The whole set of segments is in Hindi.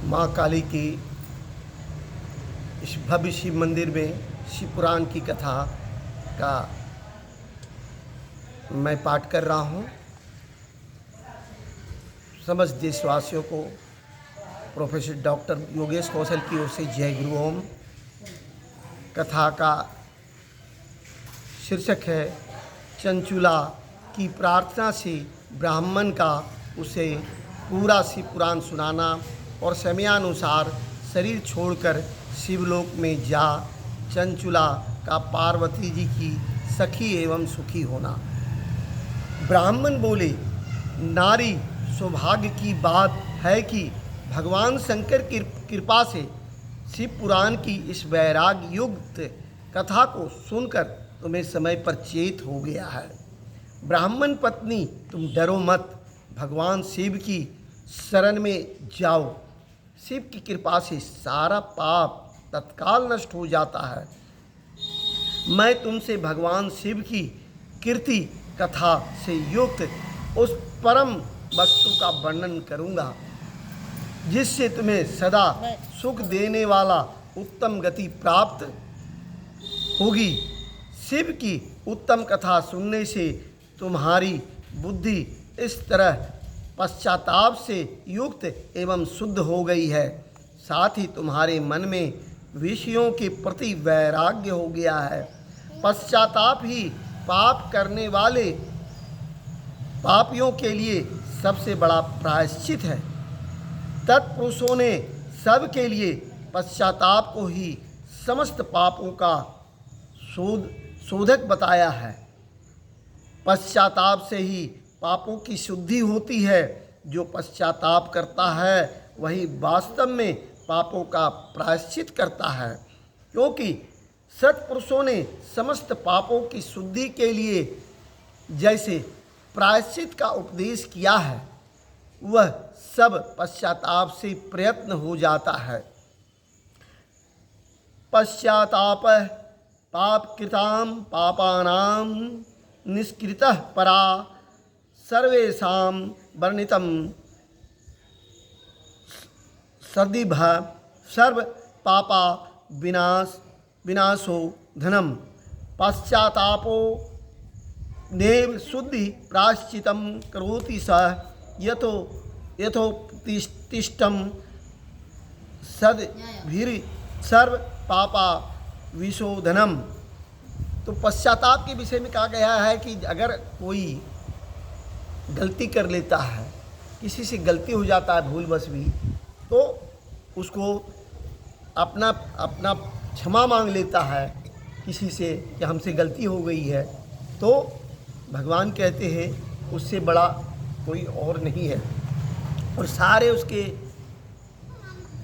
माँ काली की इस भव्य शिव मंदिर में शिव पुराण की कथा का मैं पाठ कर रहा हूँ। समस्त देशवासियों को प्रोफेसर डॉक्टर योगेश कौशल की ओर से जय गुरु ओम। कथा का शीर्षक है चंचुला की प्रार्थना से ब्राह्मण का उसे पूरा शिव पुराण सुनाना और समयानुसार शरीर छोड़कर शिवलोक में जा चंचुला का पार्वती जी की सखी एवं सुखी होना। ब्राह्मण बोले, नारी सौभाग्य की बात है कि भगवान शंकर की कृपा से शिव पुराण की इस वैराग्य युक्त कथा को सुनकर तुम्हें समय पर चेत हो गया है। ब्राह्मण पत्नी, तुम डरो मत, भगवान शिव की शरण में जाओ। शिव की कृपा से सारा पाप तत्काल नष्ट हो जाता है। मैं तुमसे भगवान शिव की कीर्ति कथा से युक्त उस परम वस्तु का वर्णन करूंगा जिससे तुम्हें सदा सुख देने वाला उत्तम गति प्राप्त होगी। शिव की उत्तम कथा सुनने से तुम्हारी बुद्धि इस तरह पश्चाताप से युक्त एवं शुद्ध हो गई है, साथ ही तुम्हारे मन में विषयों के प्रति वैराग्य हो गया है। पश्चाताप ही पाप करने वाले पापियों के लिए सबसे बड़ा प्रायश्चित है। तत्पुरुषों ने सब के लिए पश्चाताप को ही समस्त पापों का शोधक बताया है। पश्चाताप से ही पापों की शुद्धि होती है। जो पश्चाताप करता है वही वास्तव में पापों का प्रायश्चित करता है, क्योंकि सत्पुरुषों ने समस्त पापों की शुद्धि के लिए जैसे प्रायश्चित का उपदेश किया है, वह सब पश्चाताप से प्रयत्न हो जाता है। पश्चाताप पापकृतां पापानां निष्कृतः परा सर्वेषां वर्णितं सदिभ सर्व पापा विनाशो धनम। पश्चातापो नेव शुद्धि प्रायश्चितं करोति सः यथोत्तिष्ठं सद्भिर् सर्व पापा विशोधनम। तो पश्चाताप के विषय में कहा गया है कि अगर कोई गलती कर लेता है, किसी से गलती हो जाता है भूलवश भी, तो उसको अपना क्षमा मांग लेता है किसी से कि हमसे गलती हो गई है, तो भगवान कहते हैं उससे बड़ा कोई और नहीं है। और सारे उसके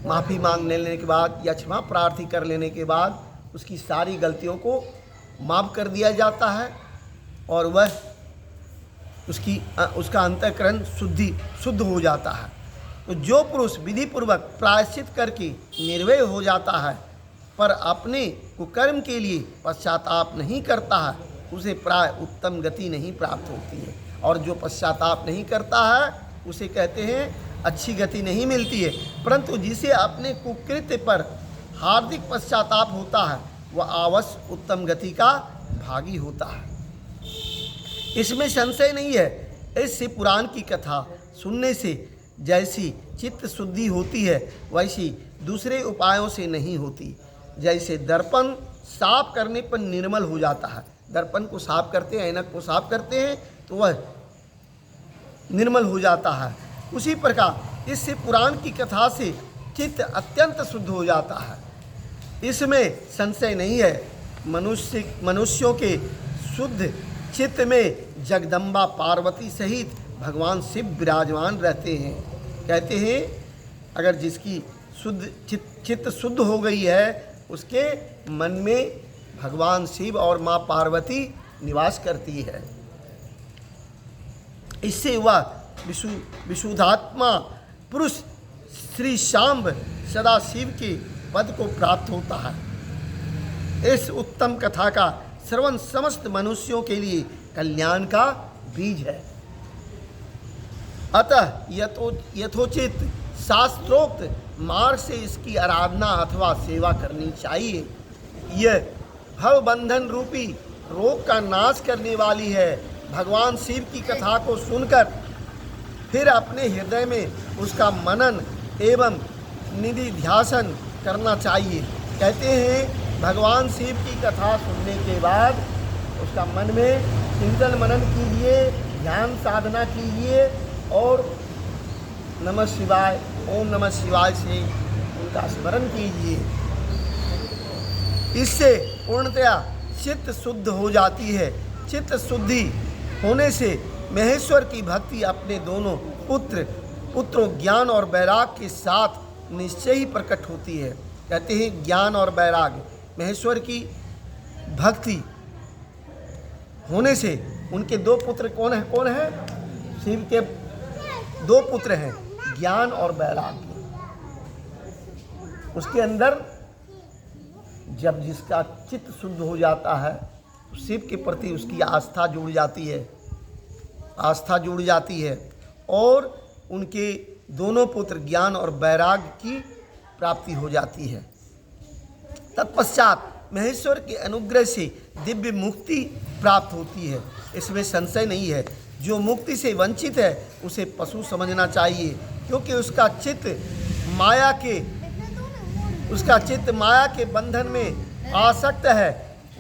माफ़ी मांग लेने के बाद या क्षमा प्रार्थी कर लेने के बाद उसकी सारी गलतियों को माफ़ कर दिया जाता है और वह उसका अंतःकरण शुद्ध हो जाता है। तो जो पुरुष विधि पूर्वक प्रायश्चित करके निर्भय हो जाता है पर अपने कुकर्म के लिए पश्चाताप नहीं करता है, उसे प्राय उत्तम गति नहीं प्राप्त होती है। और जो पश्चाताप नहीं करता है उसे कहते हैं अच्छी गति नहीं मिलती है। परंतु जिसे अपने कुकृत्य पर हार्दिक पश्चाताप होता है वह अवश्य उत्तम गति का भागी होता है, इसमें संशय नहीं है। इस शिव पुराण की कथा सुनने से जैसी चित्त शुद्धि होती है वैसी दूसरे उपायों से नहीं होती। जैसे दर्पण साफ करने पर निर्मल हो जाता है, दर्पण को साफ करते हैं, ऐनक को साफ करते हैं तो वह निर्मल हो जाता है, उसी प्रकार इस शिव पुराण की कथा से चित्त अत्यंत शुद्ध हो जाता है, इसमें संशय नहीं है। मनुष्यों के शुद्ध चित्त में जगदम्बा पार्वती सहित भगवान शिव विराजमान रहते हैं। कहते हैं अगर जिसकी शुद्ध चित्त शुद्ध हो गई है उसके मन में भगवान शिव और माँ पार्वती निवास करती है। इससे वह विशुद्धात्मा पुरुष श्री शाम्ब सदा शिव के पद को प्राप्त होता है। इस उत्तम कथा का श्रवण समस्त मनुष्यों के लिए कल्याण का बीज है। अतः यथोचित शास्त्रोक्त मार्ग से इसकी आराधना अथवा सेवा करनी चाहिए। यह भव बंधन रूपी रोग का नाश करने वाली है। भगवान शिव की कथा को सुनकर फिर अपने हृदय में उसका मनन एवं निधिध्यासन करना चाहिए। कहते हैं भगवान शिव की कथा सुनने के बाद उसका मन में चिंतन मनन कीजिए, ध्यान साधना कीजिए और नमः शिवाय, ओम नमः शिवाय से उनका स्मरण कीजिए। इससे पूर्णतया चित्त शुद्ध हो जाती है। चित्त शुद्धि होने से महेश्वर की भक्ति अपने दोनों पुत्रों ज्ञान और वैराग के साथ निश्चय ही प्रकट होती है। कहते हैं ज्ञान और वैराग, महेश्वर की भक्ति होने से उनके दो पुत्र कौन है? शिव के दो पुत्र हैं, ज्ञान और वैराग्य। उसके अंदर जब जिसका चित्त शुद्ध हो जाता है तो शिव के प्रति उसकी आस्था जुड़ जाती है और उनके दोनों पुत्र ज्ञान और वैराग्य की प्राप्ति हो जाती है। तत्पश्चात महेश्वर के अनुग्रह से दिव्य मुक्ति प्राप्त होती है, इसमें संशय नहीं है। जो मुक्ति से वंचित है उसे पशु समझना चाहिए, क्योंकि उसका चित्त माया के बंधन में आसक्त है।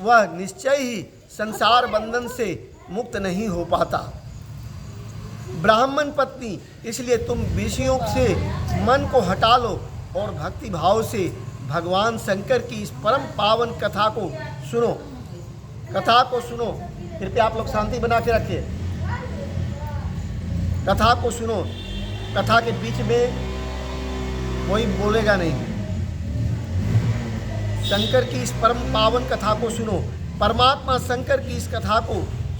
वह निश्चय ही संसार बंधन से मुक्त नहीं हो पाता। ब्राह्मण पत्नी, इसलिए तुम विषयों से मन को हटा लो और भक्ति भाव से भगवान शंकर की इस परम पावन कथा को सुनो। कृपया आप लोग शांति बना के रखिए। कथा को सुनो। कथा के बीच में कोई बोलेगा नहीं। शंकर की इस परम पावन कथा को सुनो। परमात्मा शंकर की इस कथा को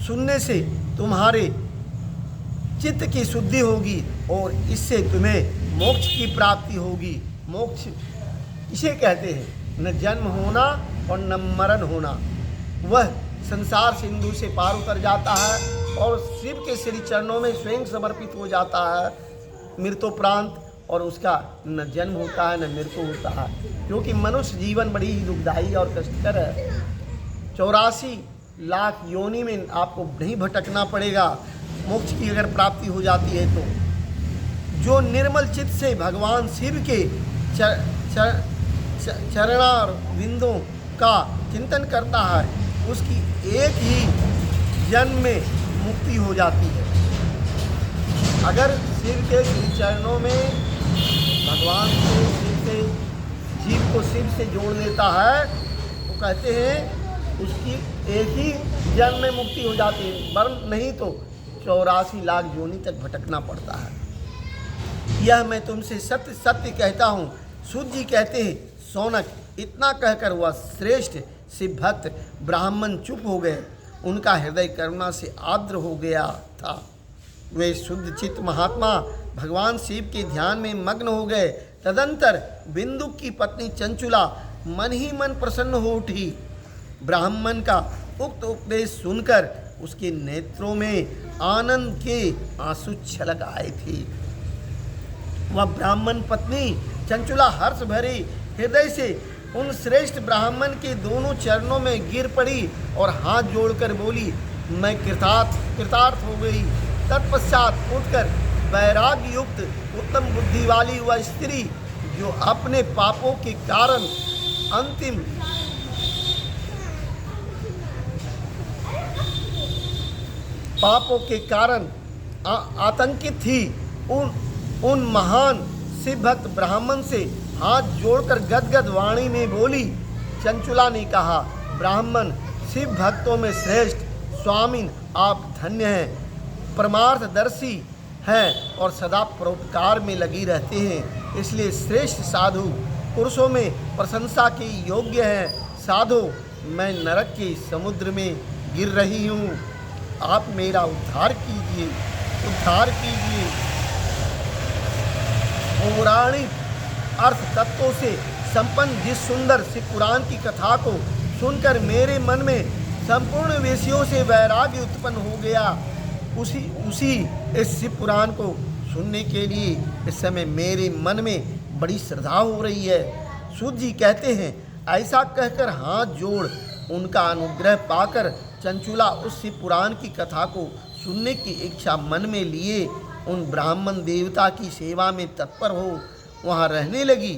सुनने से तुम्हारे चित्त की शुद्धि होगी और इससे तुम्हें मोक्ष की प्राप्ति होगी। मोक्ष इसे कहते हैं, न जन्म होना और न मरण होना। वह संसार सिंधु से पार उतर जाता है और शिव के श्री चरणों में स्वयं समर्पित हो जाता है मृत्योपरांत, और उसका न जन्म होता है न मृत्यु होता है। क्योंकि मनुष्य जीवन बड़ी ही दुखदायी और कष्टकर है। 84 लाख योनि में आपको नहीं भटकना पड़ेगा मोक्ष की अगर प्राप्ति हो जाती है तो। जो निर्मल चित्त से भगवान शिव के चरणार बिंदों का चिंतन करता है उसकी एक ही जन्म में मुक्ति हो जाती है। अगर शिव के चरणों में भगवान को जीव को शिव से जोड़ लेता है तो कहते हैं उसकी एक ही जन्म में मुक्ति हो जाती है, वरन नहीं तो 84 लाख योनि तक भटकना पड़ता है। यह मैं तुमसे सत्य सत्य कहता हूँ। सूत जी कहते हैं, सौनक, इतना कहकर वह श्रेष्ठ शिव भक्त ब्राह्मण चुप हो गए। उनका हृदय करुणा से आर्द्र हो गया था। वे शुद्ध चित्त महात्मा भगवान शिव के ध्यान में मग्न हो गए। तदंतर बिंदु की पत्नी चंचुला मन ही मन प्रसन्न हो उठी। ब्राह्मण का उक्त उपदेश सुनकर उसके नेत्रों में आनंद के आंसू छलक आए थे। वह ब्राह्मण पत्नी चंचुला हर्ष भरे हृदय से उन श्रेष्ठ ब्राह्मण के दोनों चरणों में गिर पड़ी और हाथ जोड़कर बोली, मैं कृतार्थ हो गई। तत्पश्चात उठकर वैराग्य युक्त उत्तम बुद्धि वाली वह स्त्री जो अपने पापों के कारण आतंकित थी, उन महान शिव भक्त ब्राह्मण से हाथ जोड़कर गदगद वाणी में बोली। चंचुला ने कहा, ब्राह्मण शिव भक्तों में श्रेष्ठ स्वामी आप धन्य हैं, परमार्थदर्शी हैं और सदा परोपकार में लगी रहते हैं, इसलिए श्रेष्ठ साधु पुरुषों में प्रशंसा के योग्य हैं। साधु, मैं नरक के समुद्र में गिर रही हूँ, आप मेरा उद्धार कीजिए। पौराणिक अर्थ तत्वों से संपन्न जिस सुंदर शिव पुराण की कथा को सुनकर मेरे मन में संपूर्ण विषयों से वैराग्य उत्पन्न हो गया, उसी इस शिव पुराण को सुनने के लिए इस समय मेरे मन में बड़ी श्रद्धा हो रही है। सूत जी कहते हैं, ऐसा कहकर हाथ जोड़ उनका अनुग्रह पाकर चंचुला उस शिव पुराण की कथा को सुनने की इच्छा मन में लिए उन ब्राह्मण देवता की सेवा में तत्पर हो वहाँ रहने लगी।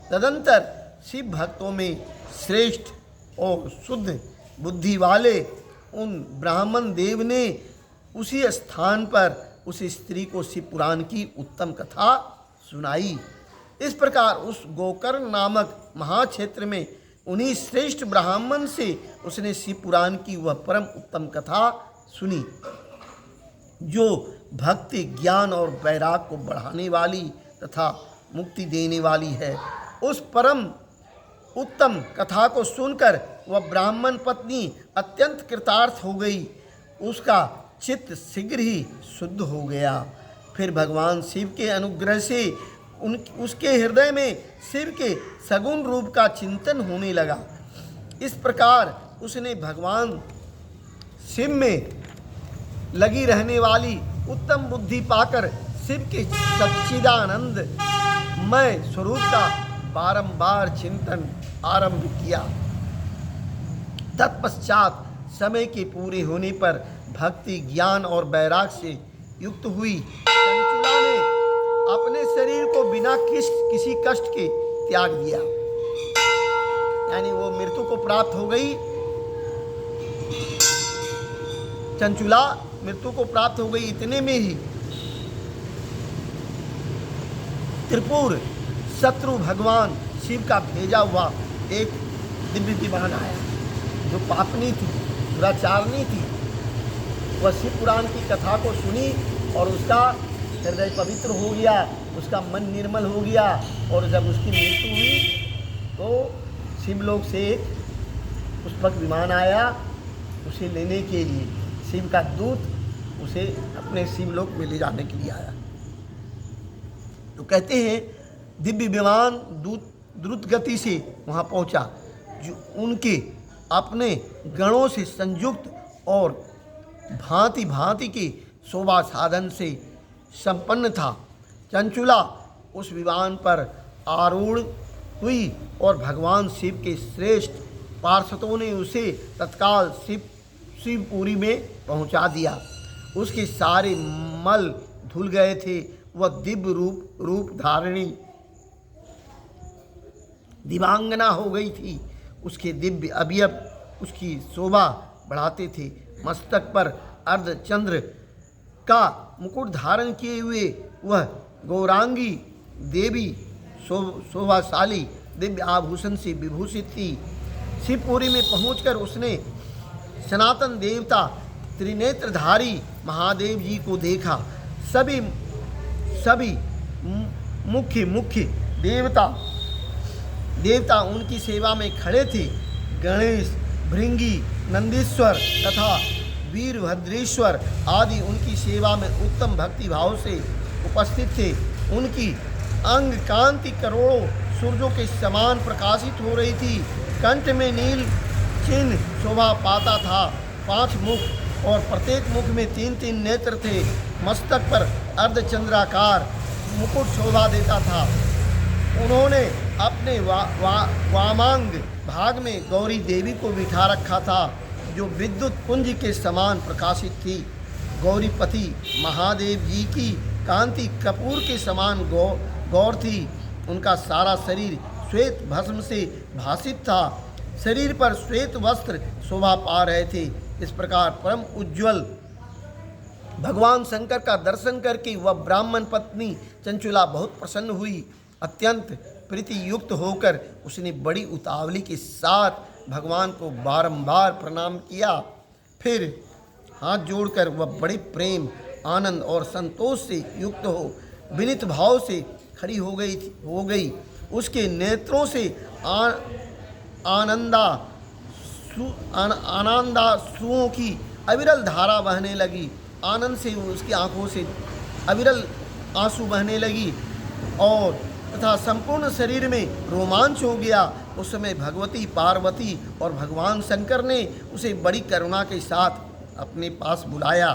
तदंतर शिव भक्तों में श्रेष्ठ और शुद्ध बुद्धि वाले उन ब्राह्मण देव ने उसी स्थान पर उस स्त्री को शिव पुराण की उत्तम कथा सुनाई। इस प्रकार उस गोकर्ण नामक महाक्षेत्र में उन्हीं श्रेष्ठ ब्राह्मण से उसने शिव पुराण की वह परम उत्तम कथा सुनी, जो भक्ति, ज्ञान और वैराग को बढ़ाने वाली तथा मुक्ति देने वाली है। उस परम उत्तम कथा को सुनकर वह ब्राह्मण पत्नी अत्यंत कृतार्थ हो गई। उसका चित्त शीघ्र ही शुद्ध हो गया। फिर भगवान शिव के अनुग्रह से उसके हृदय में शिव के सगुण रूप का चिंतन होने लगा। इस प्रकार उसने भगवान शिव में लगी रहने वाली उत्तम बुद्धि पाकर शिव के सच्चिदानंद मय स्वरूप का बारंबार चिंतन आरंभ किया। तत्पश्चात समय के पूरे होने पर भक्ति, ज्ञान और वैराग से युक्त हुई चंचुला ने अपने शरीर को बिना किसी कष्ट के त्याग दिया। यानी वो मृत्यु को प्राप्त हो गई। चंचुला मृत्यु को प्राप्त हो गई। इतने में ही त्रिपुर शत्रु भगवान शिव का भेजा हुआ एक दिव्य विमान आया, जो पापनी थी, दुराचारनी थी। वह शिव पुराण की कथा को सुनी और उसका हृदय पवित्र हो गया, उसका मन निर्मल हो गया। और जब उसकी मृत्यु हुई तो शिवलोक से एक पुष्पक विमान आया उसे लेने के लिए। शिव का दूत उसे अपने शिवलोक में ले जाने के लिए आया। तो कहते हैं दिव्य विमान द्रुत गति से वहाँ पहुँचा, जो उनके अपने गणों से संयुक्त और भांति भांति के शोभा साधन से संपन्न था। चंचुला उस विमान पर आरूढ़ हुई और भगवान शिव के श्रेष्ठ पार्षदों ने उसे तत्काल शिवपुरी में पहुंचा दिया। उसके सारे मल धुल गए थे। वह दिव्य रूप धारिणी दिवांगना हो गई थी। उसके दिव्य अवयव उसकी शोभा बढ़ाते थे। मस्तक पर अर्धचंद्र का मुकुट धारण किए हुए वह गौरांगी देवी शोभाशाली दिव्य आभूषण से विभूषित थी। शिवपुरी में पहुंचकर उसने सनातन देवता त्रिनेत्रधारी महादेव जी को देखा। सभी मुख्य देवता उनकी सेवा में खड़े थे। गणेश, भृंगी, नंदीश्वर तथा वीरभद्रेश्वर आदि उनकी सेवा में उत्तम भक्ति भाव से उपस्थित थे। उनकी अंग कांति करोड़ों सूर्यों के समान प्रकाशित हो रही थी। कंठ में नील चिन्ह शोभा पाता था। 5 मुख और प्रत्येक मुख में 3-3 नेत्र थे। मस्तक पर अर्धचंद्राकार मुकुट शोभा देता था। उन्होंने अपने वामांग भाग में गौरी देवी को बिठा रखा था, जो विद्युत पुंज के समान प्रकाशित थी। गौरीपति महादेव जी की कांति कपूर के समान गौर थी। उनका सारा शरीर श्वेत भस्म से भासित था। शरीर पर श्वेत वस्त्र शोभा पा रहे थे। इस प्रकार परम उज्ज्वल भगवान शंकर का दर्शन करके वह ब्राह्मण पत्नी चंचुला बहुत प्रसन्न हुई। अत्यंत प्रीति युक्त होकर उसने बड़ी उतावली के साथ भगवान को बारंबार प्रणाम किया। फिर हाथ जोड़कर वह बड़े प्रेम, आनंद और संतोष से युक्त हो विनीत भाव से खड़ी हो गई। उसके नेत्रों से आनंदाश्रुओं की अविरल धारा बहने लगी। आनंद से उसकी आंखों से अविरल आंसू बहने लगी और तथा संपूर्ण शरीर में रोमांच हो गया। उस समय भगवती पार्वती और भगवान शंकर ने उसे बड़ी करुणा के साथ अपने पास बुलाया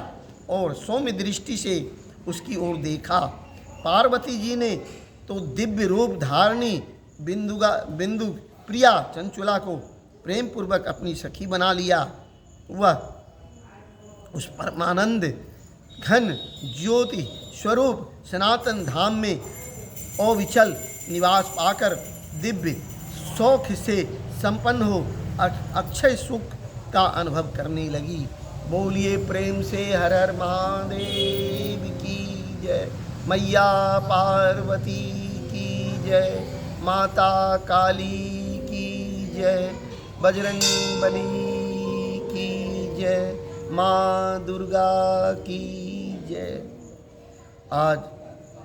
और सौम्य दृष्टि से उसकी ओर देखा। पार्वती जी ने तो दिव्य रूप धारणी बिंदु प्रिया चंचुला को प्रेम पूर्वक अपनी सखी बना लिया। वह उस परमानंद घन ज्योति स्वरूप सनातन धाम में अविचल निवास पाकर दिव्य शौक से संपन्न हो अक्षय सुख का अनुभव करने लगी। बोलिए प्रेम से हर हर महादेव की जय, मैया पार्वती की जय, माता काली की जय, बजरंग बली की जय, माँ दुर्गा की जय। आज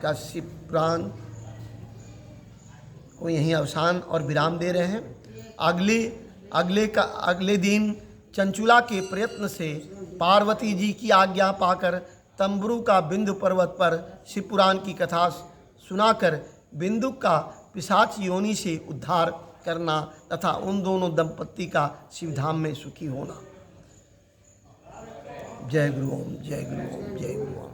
का शिव पुराण को यहीं अवसान और विराम दे रहे हैं। अगले दिन चंचुला के प्रयत्न से पार्वती जी की आज्ञा पाकर तंबरू का बिंदु पर्वत पर शिव पुराण की कथा सुनाकर बिंदु का पिशाच योनि से उद्धार करना तथा उन दोनों दंपत्ति का शिवधाम में सुखी होना। जय गुरु ओम, जय गुरु ओम, जय गुरु ओम।